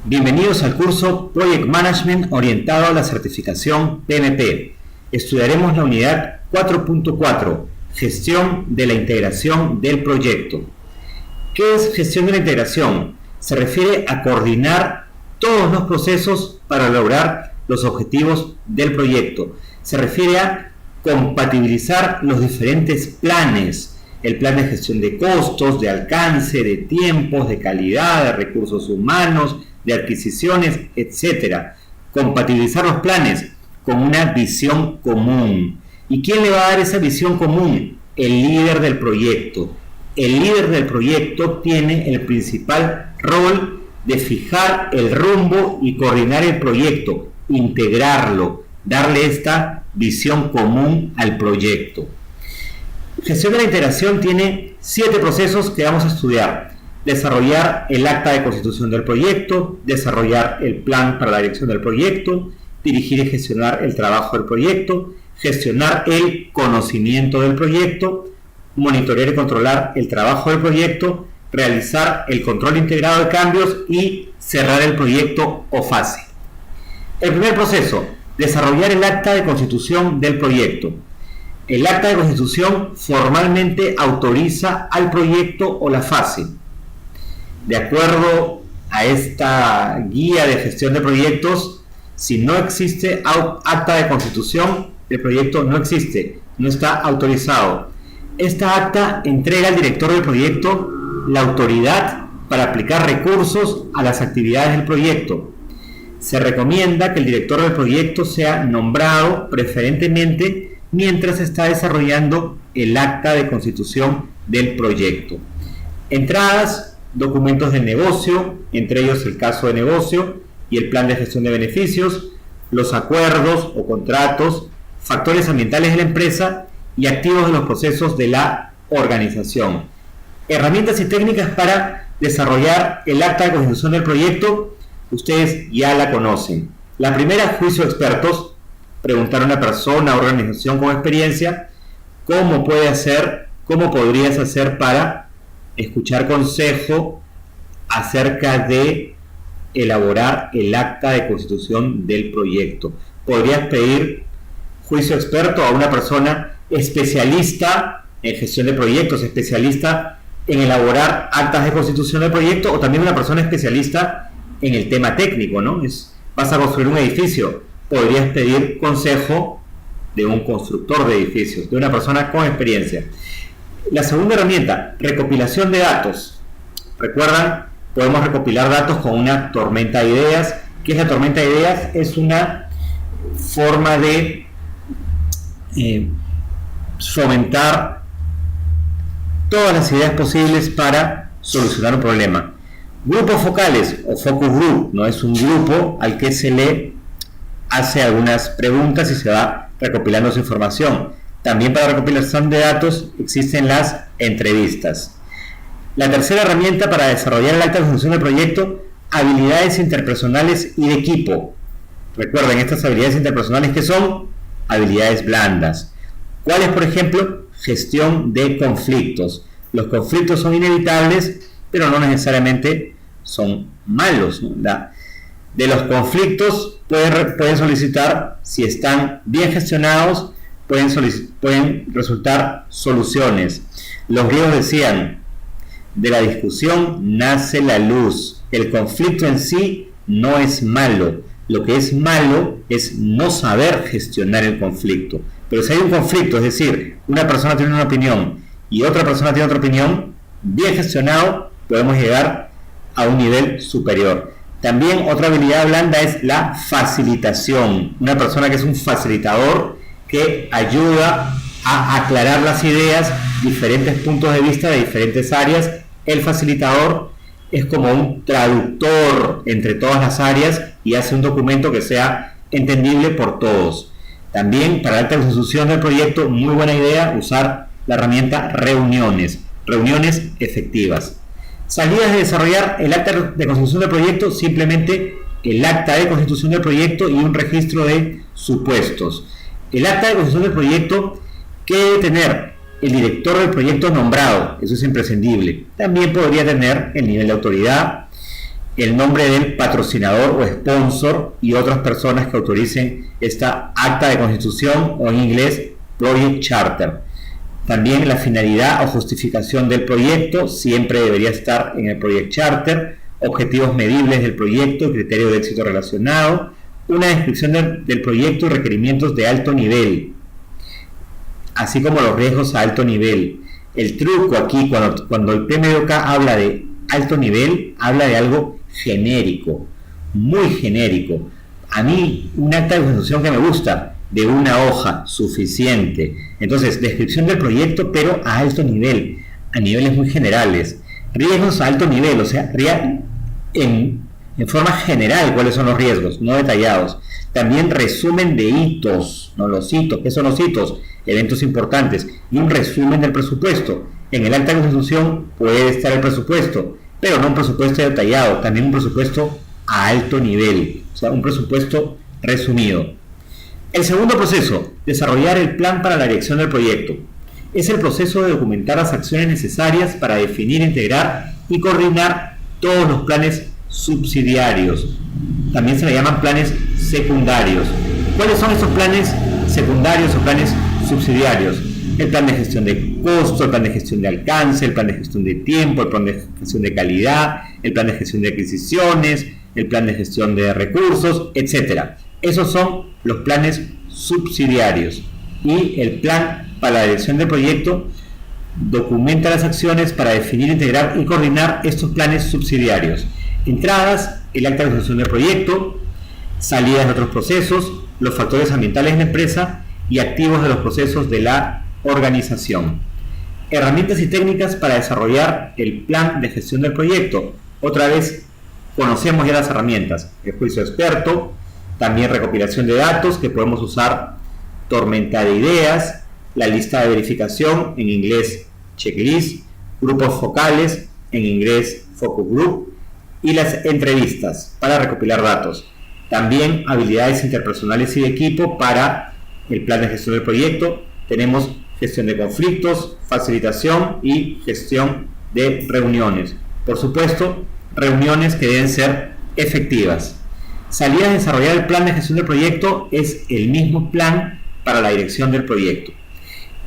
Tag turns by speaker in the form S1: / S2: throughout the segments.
S1: Bienvenidos al curso Project Management orientado a la certificación PMP. Estudiaremos la unidad 4.4, Gestión de la integración del proyecto. ¿Qué es gestión de la integración? Se refiere a coordinar todos los procesos para lograr los objetivos del proyecto. Se refiere a compatibilizar los diferentes planes, el plan de gestión de costos, de alcance, de tiempos, de calidad, de recursos humanos, de adquisiciones, etc. Compatibilizar los planes con una visión común. ¿Y quién le va a dar esa visión común? El líder del proyecto. El líder del proyecto tiene el principal rol de fijar el rumbo y coordinar el proyecto, integrarlo, darle esta visión común al proyecto. Gestión de la integración tiene 7 procesos que vamos a estudiar. Desarrollar el acta de constitución del proyecto, desarrollar el plan para la dirección del proyecto, dirigir y gestionar el trabajo del proyecto, gestionar el conocimiento del proyecto, monitorear y controlar el trabajo del proyecto, realizar el control integrado de cambios y cerrar el proyecto o fase. El primer proceso, desarrollar el acta de constitución del proyecto. El acta de constitución formalmente autoriza al proyecto o la fase. De acuerdo a esta guía de gestión de proyectos, si no existe acta de constitución, el proyecto no existe, no está autorizado. Esta acta entrega al director del proyecto la autoridad para aplicar recursos a las actividades del proyecto. Se recomienda que el director del proyecto sea nombrado preferentemente mientras se está desarrollando el acta de constitución del proyecto. Entradas, documentos de negocio, entre ellos el caso de negocio y el plan de gestión de beneficios, los acuerdos o contratos, factores ambientales de la empresa y activos de los procesos de la organización. Herramientas y técnicas para desarrollar el acta de constitución del proyecto, ustedes ya la conocen. La primera, juicio de expertos, preguntar a una persona o organización con experiencia cómo podrías hacer para escuchar consejo acerca de elaborar el acta de constitución del proyecto. Podrías pedir juicio experto a una persona especialista en gestión de proyectos, especialista en elaborar actas de constitución del proyecto, o también una persona especialista en el tema técnico, ¿no? Vas a construir un edificio, podrías pedir consejo de un constructor de edificios, de una persona con experiencia. La segunda herramienta, recopilación de datos. Recuerdan, podemos recopilar datos con una tormenta de ideas. ¿Qué es la tormenta de ideas? Es una forma de fomentar todas las ideas posibles para solucionar un problema. Grupos focales o focus group, no es un grupo al que se le hace algunas preguntas y se va recopilando su información. También para recopilación de datos existen las entrevistas. La tercera herramienta para desarrollar el acta de constitución del proyecto, habilidades interpersonales y de equipo. Recuerden, estas habilidades interpersonales que son habilidades blandas. ¿Cuáles, por ejemplo? Gestión de conflictos. Los conflictos son inevitables, pero no necesariamente son malos, ¿no? De los conflictos pueden solicitar, si están bien gestionados, pueden resultar soluciones. Los griegos decían, de la discusión nace la luz. El conflicto en sí no es malo. Lo que es malo es no saber gestionar el conflicto. Pero si hay un conflicto, es decir, una persona tiene una opinión y otra persona tiene otra opinión, bien gestionado, podemos llegar a un nivel superior. También otra habilidad blanda es la facilitación. Una persona que es un facilitador que ayuda a aclarar las ideas, diferentes puntos de vista de diferentes áreas. El facilitador es como un traductor entre todas las áreas y hace un documento que sea entendible por todos. También para la alta constitución del proyecto, muy buena idea usar la herramienta reuniones efectivas. Salidas de desarrollar el acta de constitución del proyecto, simplemente el acta de constitución del proyecto y un registro de supuestos. El acta de constitución del proyecto, ¿qué debe tener? El director del proyecto nombrado, eso es imprescindible. También podría tener el nivel de autoridad, el nombre del patrocinador o sponsor y otras personas que autoricen esta acta de constitución, o en inglés Project Charter. También la finalidad o justificación del proyecto siempre debería estar en el Project Charter, objetivos medibles del proyecto, criterio de éxito relacionado, una descripción del proyecto y requerimientos de alto nivel, así como los riesgos a alto nivel. El truco aquí, cuando el PMBOK habla de alto nivel, habla de algo genérico, muy genérico. A mí, un acta de constitución que me gusta, de una hoja, suficiente. Entonces, descripción del proyecto, pero a alto nivel, a niveles muy generales. Riesgos a alto nivel, o sea, en forma general cuáles son los riesgos, no detallados. También resumen de hitos, no los hitos. ¿Qué son los hitos? Eventos importantes. Y un resumen del presupuesto. En el acta de constitución puede estar el presupuesto, pero no un presupuesto detallado, también un presupuesto a alto nivel, o sea, un presupuesto resumido. El segundo proceso, desarrollar el plan para la dirección del proyecto. Es el proceso de documentar las acciones necesarias para definir, integrar y coordinar todos los planes subsidiarios. También se le llaman planes secundarios. ¿Cuáles son esos planes secundarios o planes subsidiarios? El plan de gestión de costo, el plan de gestión de alcance, el plan de gestión de tiempo, el plan de gestión de calidad, el plan de gestión de adquisiciones, el plan de gestión de recursos, etc. Esos son los planes subsidiarios. Y el plan para la dirección del proyecto documenta las acciones para definir, integrar y coordinar estos planes subsidiarios. Entradas, el acta de ejecución del proyecto, salidas de otros procesos, los factores ambientales de la empresa y activos de los procesos de la organización. Herramientas y técnicas para desarrollar el plan de gestión del proyecto. Otra vez, conocemos ya las herramientas. El juicio experto, también recopilación de datos que podemos usar, tormenta de ideas, la lista de verificación, en inglés checklist, grupos focales, en inglés focus group, y las entrevistas para recopilar datos. También habilidades interpersonales y de equipo para el plan de gestión del proyecto. Tenemos gestión de conflictos, facilitación y gestión de reuniones. Por supuesto, reuniones que deben ser efectivas. Salida de desarrollar el plan de gestión del proyecto es el mismo plan para la dirección del proyecto.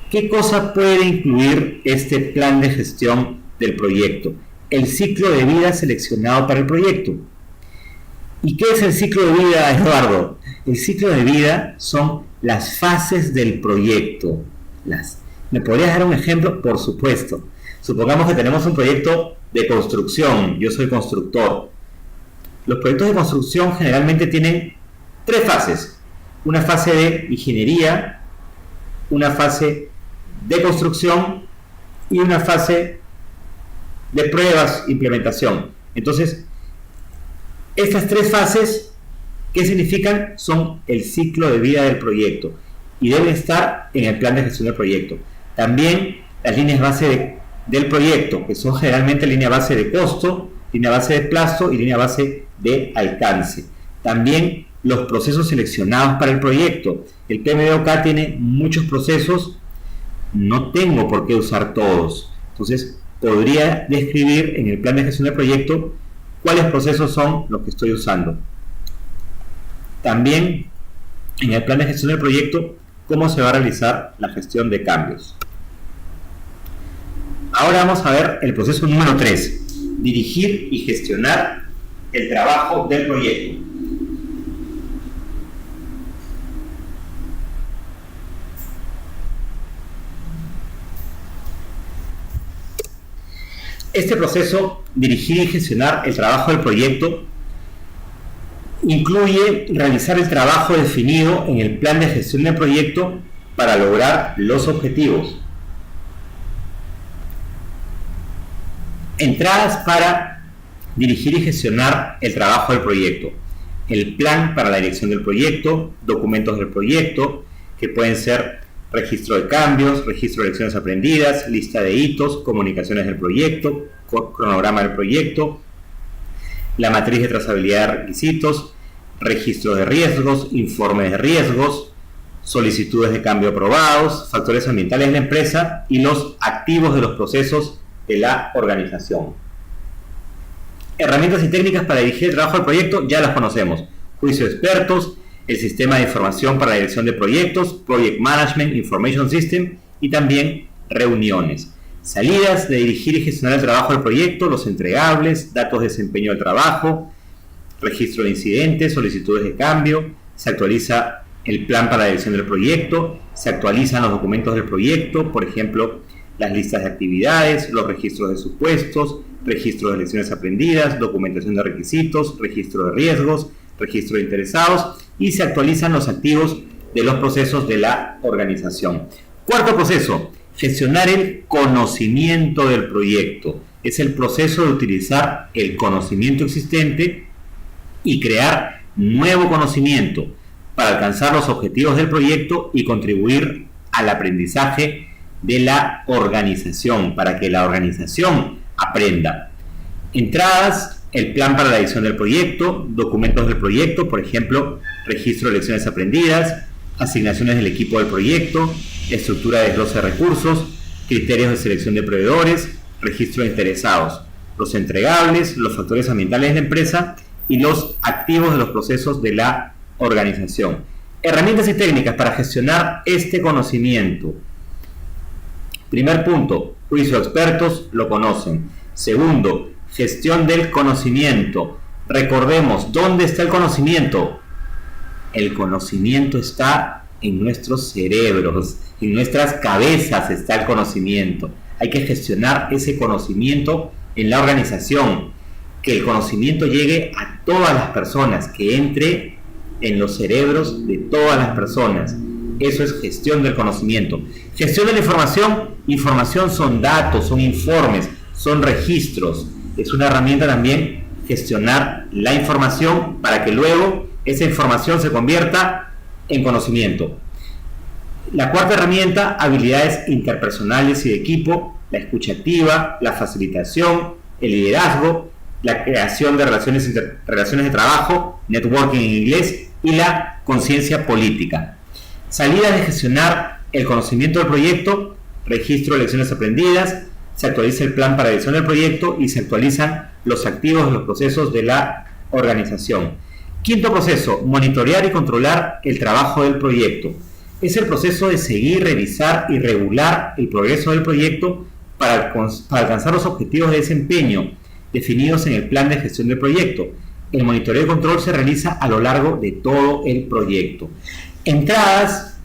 S1: ¿Qué cosa puede incluir este plan de gestión del proyecto? El ciclo de vida seleccionado para el proyecto. ¿Y qué es el ciclo de vida, Eduardo? El ciclo de vida son las fases del proyecto. ¿Me podrías dar un ejemplo? Por supuesto. Supongamos que tenemos un proyecto de construcción. Yo soy constructor. Los proyectos de construcción generalmente tienen 3 fases. Una fase de ingeniería, una fase de construcción y una fase de pruebas, implementación. Entonces, estas 3 fases, ¿qué significan? Son el ciclo de vida del proyecto y deben estar en el plan de gestión del proyecto. También las líneas base del proyecto, que son generalmente línea base de costo, línea base de plazo y línea base de alcance. También los procesos seleccionados para el proyecto. El PMBOK tiene muchos procesos, no tengo por qué usar todos. Entonces, podría describir en el plan de gestión del proyecto cuáles procesos son los que estoy usando. También en el plan de gestión del proyecto, cómo se va a realizar la gestión de cambios. Ahora vamos a ver el proceso número 3, dirigir y gestionar el trabajo del proyecto. Este proceso, dirigir y gestionar el trabajo del proyecto, incluye realizar el trabajo definido en el plan de gestión del proyecto para lograr los objetivos. Entradas para dirigir y gestionar el trabajo del proyecto. El plan para la dirección del proyecto, documentos del proyecto, que pueden ser registro de cambios, registro de lecciones aprendidas, lista de hitos, comunicaciones del proyecto, cronograma del proyecto, la matriz de trazabilidad de requisitos, registro de riesgos, informes de riesgos, solicitudes de cambio aprobados, factores ambientales de la empresa y los activos de los procesos de la organización. Herramientas y técnicas para dirigir el trabajo del proyecto, ya las conocemos. Juicio de expertos, el sistema de información para la dirección de proyectos, Project Management Information System y también reuniones. Salidas de dirigir y gestionar el trabajo del proyecto, los entregables, datos de desempeño del trabajo, registro de incidentes, solicitudes de cambio, se actualiza el plan para la dirección del proyecto, se actualizan los documentos del proyecto, por ejemplo, las listas de actividades, los registros de supuestos, registro de lecciones aprendidas, documentación de requisitos, registro de riesgos, registro de interesados y se actualizan los activos de los procesos de la organización. Cuarto proceso, gestionar el conocimiento del proyecto. Es el proceso de utilizar el conocimiento existente y crear nuevo conocimiento para alcanzar los objetivos del proyecto y contribuir al aprendizaje de la organización, para que la organización aprenda. Entradas, el plan para la edición del proyecto, documentos del proyecto, por ejemplo, registro de lecciones aprendidas, asignaciones del equipo del proyecto, estructura de desglose de recursos, criterios de selección de proveedores, registro de interesados, los entregables, los factores ambientales de la empresa y los activos de los procesos de la organización. Herramientas y técnicas para gestionar este conocimiento. Primer punto, juicio de expertos, lo conocen. Segundo, gestión del conocimiento. Recordemos, ¿dónde está el conocimiento? El conocimiento está en nuestros cerebros, en nuestras cabezas está el conocimiento. Hay que gestionar ese conocimiento en la organización, que el conocimiento llegue a todas las personas, que entre en los cerebros de todas las personas. Eso es gestión del conocimiento. Gestión de la información. Información son datos, son informes, son registros. Es una herramienta también gestionar la información para que luego esa información se convierta en conocimiento. La cuarta herramienta, habilidades interpersonales y de equipo, la escucha activa, la facilitación, el liderazgo, la creación de relaciones de trabajo, networking en inglés, y la conciencia política. Salidas de gestionar el conocimiento del proyecto, registro de lecciones aprendidas, se actualiza el plan para la edición del proyecto y se actualizan los activos de los procesos de la organización. Quinto proceso, monitorear y controlar el trabajo del proyecto. Es el proceso de seguir, revisar y regular el progreso del proyecto para alcanzar los objetivos de desempeño definidos en el plan de gestión del proyecto. El monitoreo y control se realiza a lo largo de todo el proyecto. Entradas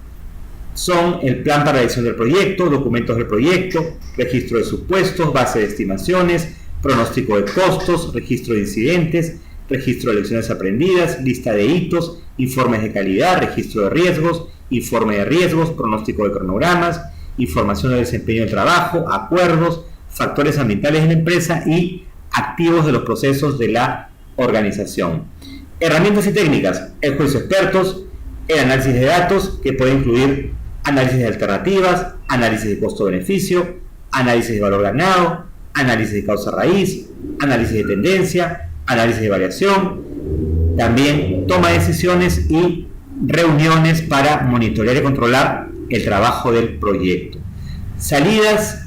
S1: son el plan para la edición del proyecto, documentos del proyecto, registro de supuestos, base de estimaciones, pronóstico de costos, registro de incidentes, registro de lecciones aprendidas, lista de hitos, informes de calidad, registro de riesgos, informe de riesgos, pronóstico de cronogramas, información de desempeño del trabajo, acuerdos, factores ambientales de la empresa y activos de los procesos de la organización. Herramientas y técnicas, el juicio de expertos, el análisis de datos, que puede incluir análisis de alternativas, análisis de costo-beneficio, análisis de valor ganado, análisis de causa raíz, análisis de tendencia, análisis de variación, también toma de decisiones y reuniones para monitorear y controlar el trabajo del proyecto. Salidas,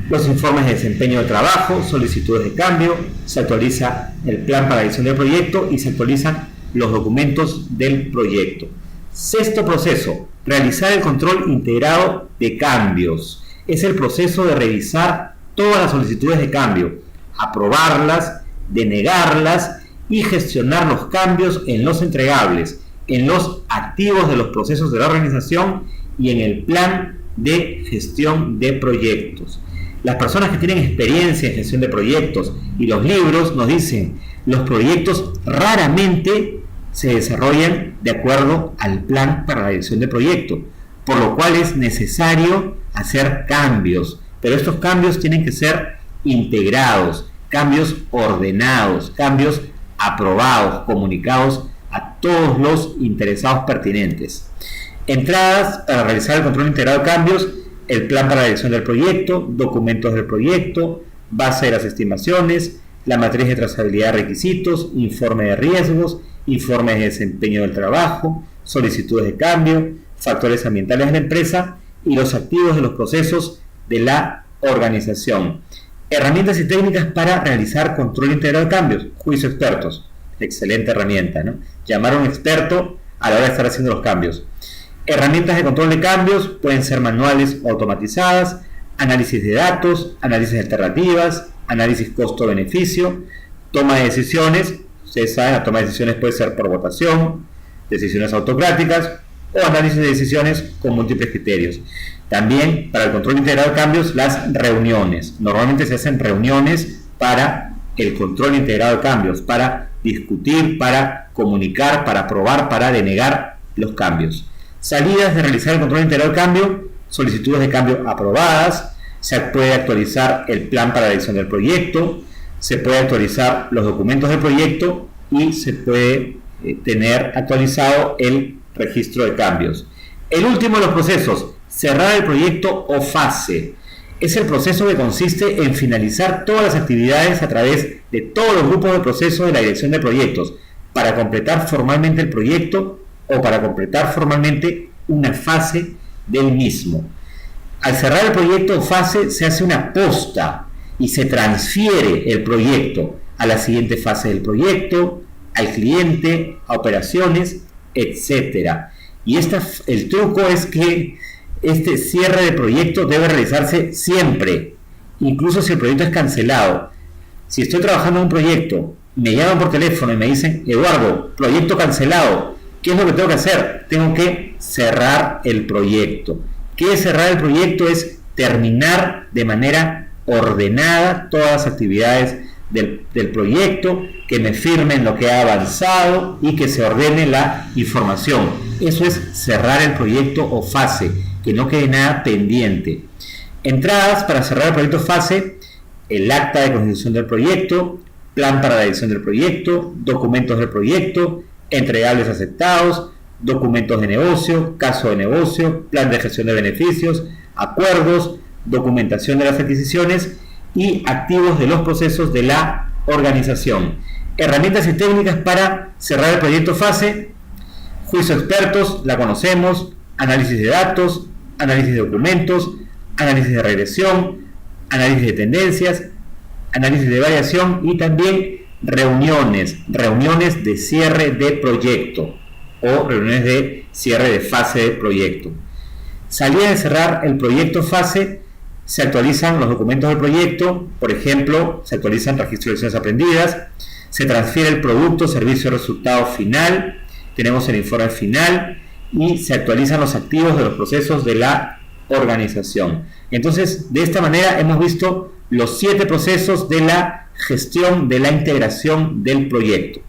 S1: los informes de desempeño de trabajo, solicitudes de cambio, se actualiza el plan para la edición del proyecto y se actualizan los documentos del proyecto. Sexto proceso, realizar el control integrado de cambios. Es el proceso de revisar todas las solicitudes de cambio, aprobarlas, denegarlas y gestionar los cambios en los entregables, en los activos de los procesos de la organización y en el plan de gestión de proyectos. Las personas que tienen experiencia en gestión de proyectos y los libros nos dicen, los proyectos raramente se desarrollan de acuerdo al plan para la dirección de proyecto, por lo cual es necesario hacer cambios, pero estos cambios tienen que ser integrados, cambios ordenados, cambios aprobados, comunicados a todos los interesados pertinentes. Entradas para realizar el control integrado de cambios, el plan para la dirección del proyecto, documentos del proyecto, base de las estimaciones, la matriz de trazabilidad de requisitos, informe de riesgos, informes de desempeño del trabajo, solicitudes de cambio, factores ambientales de la empresa y los activos de los procesos de la organización. Herramientas y técnicas para realizar control integral de cambios. Juicio expertos. Excelente herramienta, ¿no? Llamar a un experto a la hora de estar haciendo los cambios. Herramientas de control de cambios pueden ser manuales o automatizadas. Análisis de datos, análisis de alternativas, análisis costo-beneficio, toma de decisiones. Ustedes saben, la toma de decisiones puede ser por votación, decisiones autocráticas o análisis de decisiones con múltiples criterios. También para el control integral de cambios, las reuniones. Normalmente se hacen reuniones para el control integrado de cambios, para discutir, para comunicar, para aprobar, para denegar los cambios. Salidas de realizar el control integral de cambio: solicitudes de cambio aprobadas, se puede actualizar el plan para la edición del proyecto, se puede actualizar los documentos del proyecto y se puede tener actualizado el registro de cambios. El último de los procesos: cerrar el proyecto o fase. Es el proceso que consiste en finalizar todas las actividades a través de todos los grupos de proceso de la dirección de proyectos para completar formalmente el proyecto o para completar formalmente una fase del mismo. Al cerrar el proyecto o fase se hace una posta y se transfiere el proyecto a la siguiente fase del proyecto, al cliente, a operaciones, etc. Y el truco es que este cierre de proyecto debe realizarse siempre, incluso si el proyecto es cancelado. Si estoy trabajando en un proyecto, me llaman por teléfono y me dicen: Eduardo, proyecto cancelado, ¿qué es lo que tengo que hacer? Tengo que cerrar el proyecto. ¿Qué es cerrar el proyecto? Es terminar de manera ordenada todas las actividades del proyecto, que me firmen lo que ha avanzado y que se ordene la información. Eso es cerrar el proyecto o fase, que no quede nada pendiente. Entradas para cerrar el proyecto fase: el acta de constitución del proyecto, plan para la edición del proyecto, documentos del proyecto, entregables aceptados, documentos de negocio, caso de negocio, plan de gestión de beneficios, acuerdos, documentación de las adquisiciones y activos de los procesos de la organización. Herramientas y técnicas para cerrar el proyecto fase: juicio expertos, la conocemos, análisis de datos, análisis de documentos, análisis de regresión, análisis de tendencias, análisis de variación y también reuniones de cierre de proyecto o reuniones de cierre de fase de proyecto. Salida de cerrar el proyecto fase: se actualizan los documentos del proyecto, por ejemplo, se actualizan registro de lecciones aprendidas, se transfiere el producto, servicio, resultado final, tenemos el informe final y se actualizan los activos de los procesos de la organización. Entonces, de esta manera hemos visto los 7 procesos de la gestión de la integración del proyecto.